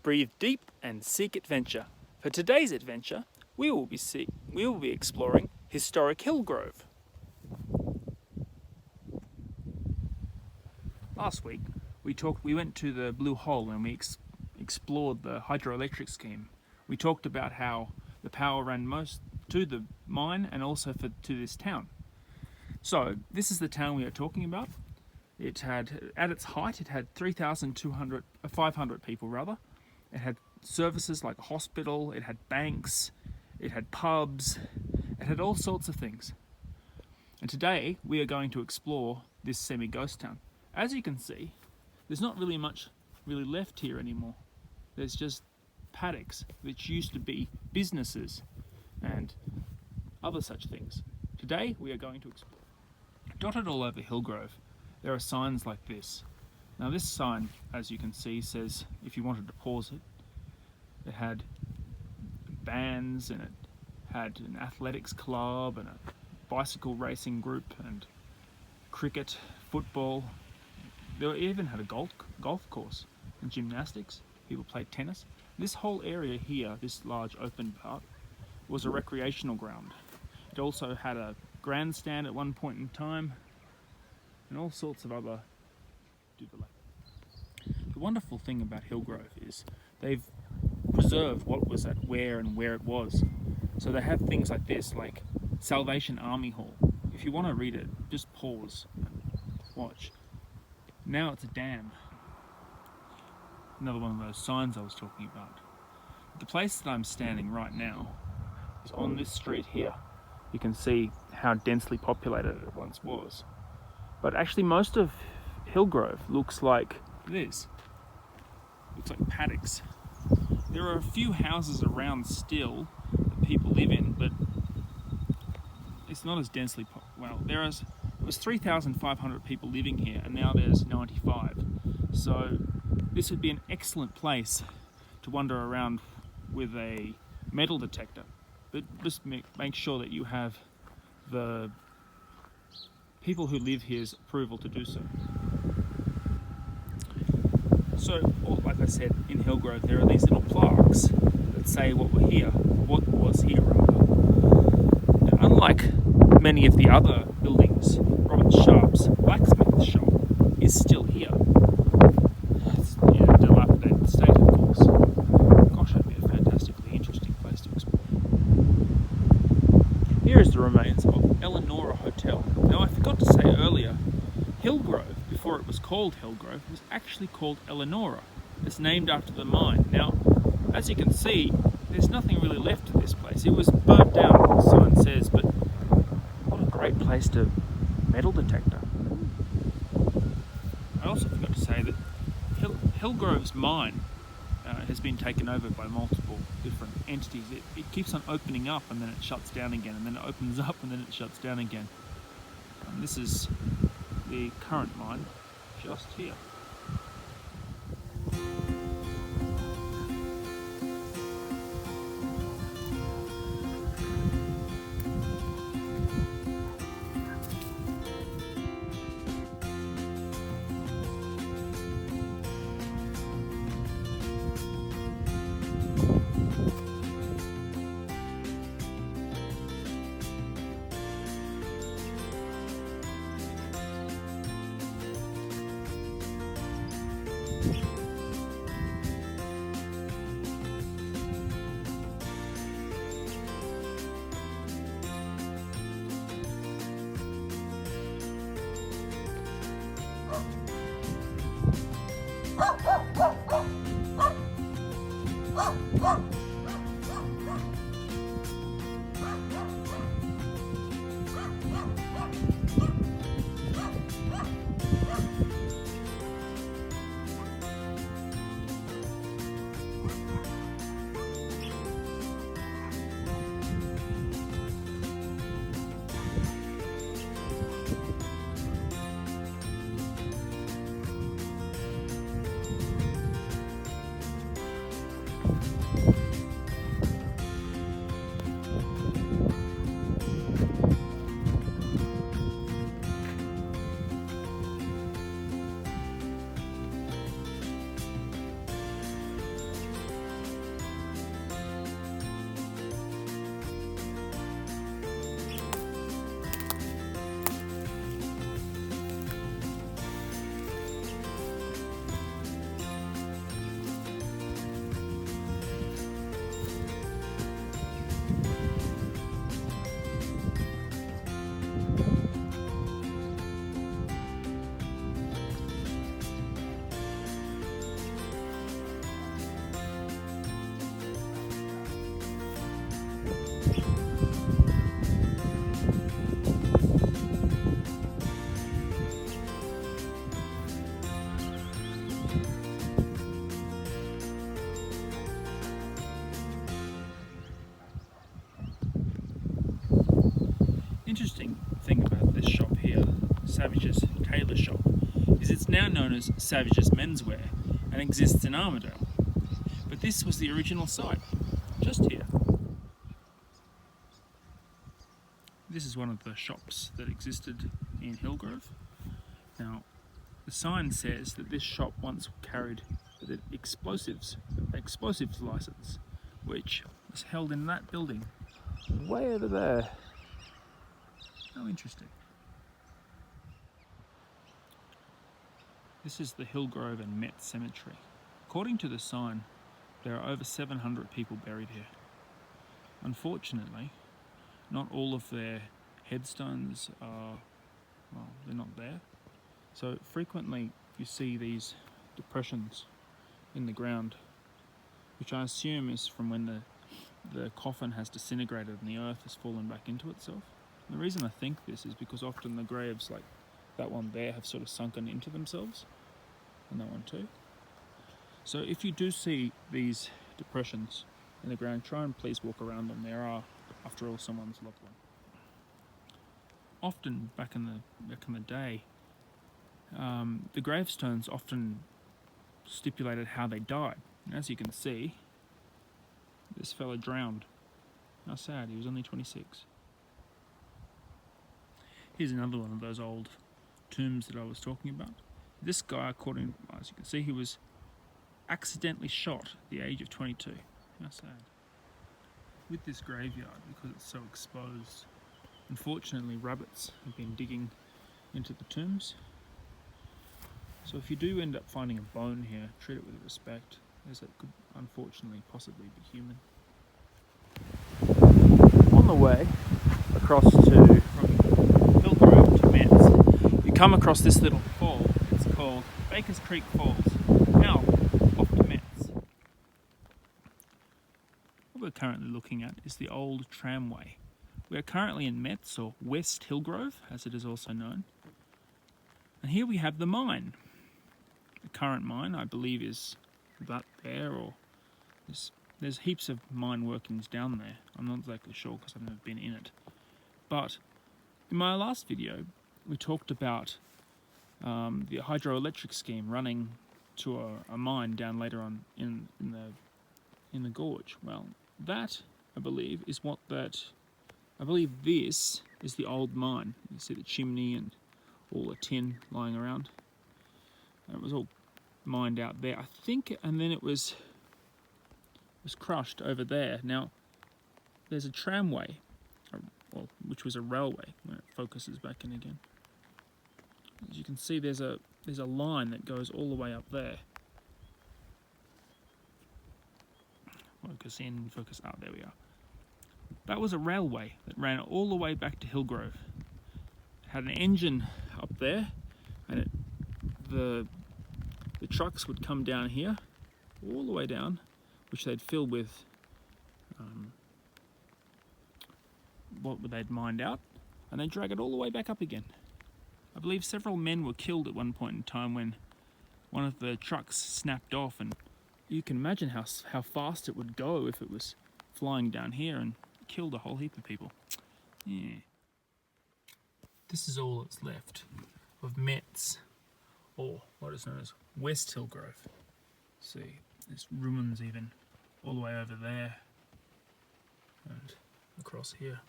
breathe deep and seek adventure. For today's adventure, we will be exploring historic Hillgrove. Last week, we went to the Blue Hole and we explored the hydroelectric scheme. We talked about how the power ran most to the mine and also to this town. So this is the town we are talking about. It had, at its height, it had 500 people rather. It had services like a hospital, it had banks, it had pubs, it had all sorts of things. And today we are going to explore this semi-ghost town. As you can see, there's not really much left here anymore. There's just paddocks, which used to be businesses and other such things. Today we are going to explore. Dotted all over Hillgrove, there are signs like this. Now this sign, as you can see, says, if you wanted to pause it, it had bands and it had an athletics club and a bicycle racing group and cricket, football. They even had a golf course and gymnastics. People played tennis. This whole area here, this large open part, was a recreational ground. It also had a grandstand at one point in time and all sorts of other doodle. The wonderful thing about Hillgrove is they've preserved what was at where it was. So they have things like this, like Salvation Army Hall. If you want to read it, just pause and watch. Now it's a dam. Another one of those signs I was talking about. The place that I'm standing right now is on this street here. You can see how densely populated it once was. But actually most of Hillgrove looks like this. Looks like paddocks. There are a few houses around still that people live in, but it's not as densely it was 3,500 people living here and now there's 95. So this would be an excellent place to wander around with a metal detector. But just make sure that you have the people who live here's approval to do so. So, like I said, in Hillgrove there are these little plaques that say what was here rather. Now, unlike many of the other buildings, Robert Sharp's blacksmith shop is still here. It's in a dilapidated state, of course. Gosh, that'd be a fantastically interesting place to explore. Here is the remains of Eleanora Hotel. Now, I forgot to say earlier, Hillgrove, before it was called Hillgrove, was actually called Eleanora. It's named after the mine. Now, as you can see, there's nothing really left of this place. It was burnt down, the sign says, but what a great place to metal detector. I also forgot to say that Hillgrove's mine has been taken over by multiple different entities. It keeps on opening up and then it shuts down again, and then it opens up and then it shuts down again. And this is the current mine just here. now known as Savage's Menswear and exists in Armidale. But this was the original site, just here. This is one of the shops that existed in Hillgrove. Now, the sign says that this shop once carried the explosives license, which was held in that building way over there. How interesting. This is the Hillgrove and Metz cemetery. According to the sign, there are over 700 people buried here. Unfortunately, not all of their headstones are, well, they're not there. So frequently you see these depressions in the ground, which I assume is from when the coffin has disintegrated and the earth has fallen back into itself. And the reason I think this is because often the graves, like that one there, have sort of sunken into themselves, and that one too. So if you do see these depressions in the ground, try and please walk around them. There are, after all, someone's loved one. Often back in the day, the gravestones often stipulated how they died. And as you can see, this fella drowned. How sad, he was only 26. Here's another one of those old tombs that I was talking about. This guy, according, as you can see, he was accidentally shot at the age of 22. How sad. With this graveyard, because it's so exposed, unfortunately rabbits have been digging into the tombs. So if you do end up finding a bone here, treat it with respect, as it could unfortunately possibly be human. On the way across to from Hillgrove to Metz, you come across this little fall. It's called Baker's Creek Falls. Now, off to Metz. What we're currently looking at is the old tramway. We are currently in Metz, or West Hillgrove, as it is also known. And here we have the mine. The current mine, I believe, is about there, or there's heaps of mine workings down there. I'm not exactly sure because I've never been in it. But in my last video, we talked about the hydroelectric scheme running to a mine down later on in the gorge. Well, that, I believe, is what that... I believe this is the old mine. You see the chimney and all the tin lying around. And it was all mined out there, I think, and then it was crushed over there. Now, there's a tramway, well, which was a railway, when it focuses back in again. As you can see, there's a line that goes all the way up there. Focus in, focus out, there we are. That was a railway that ran all the way back to Hillgrove. It had an engine up there, and the trucks would come down here, all the way down, which they'd fill with what they'd mined out, and they'd drag it all the way back up again. I believe several men were killed at one point in time when one of the trucks snapped off, and you can imagine how fast it would go if it was flying down here and killed a whole heap of people. Yeah. This is all that's left of Metz, or what is known as West Hillgrove. See, there's ruins even all the way over there and across here.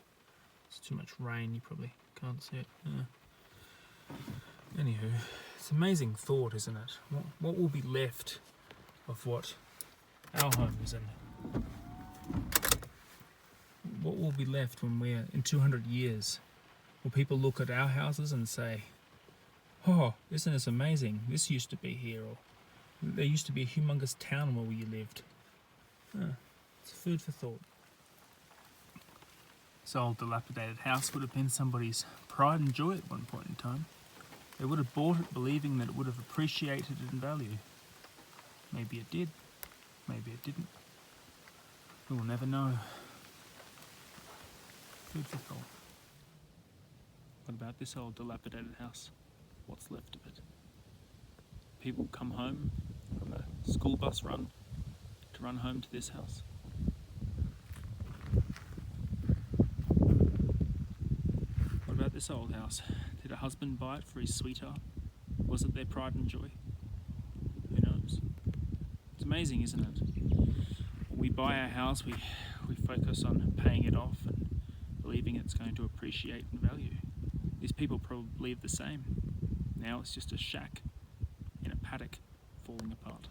It's too much rain, you probably can't see it. Anywho, it's an amazing thought, isn't it? What will be left of what our home is in? What will be left when we're in 200 years? Will people look at our houses and say, "Oh, isn't this amazing? This used to be here," or "There used to be a humongous town where we lived." It's food for thought. This old dilapidated house would have been somebody's pride and joy at one point in time. They would have bought it believing that it would have appreciated in value. Maybe it did, maybe it didn't. We will never know. Food for thought. What about this old dilapidated house? What's left of it? People come home from a school bus run to run home to this house. What about this old house? Did a husband buy it for his sweetheart? Was it their pride and joy? Who knows? It's amazing, isn't it? When we buy our house, we focus on paying it off and believing it's going to appreciate in value. These people probably believe the same. Now it's just a shack in a paddock falling apart.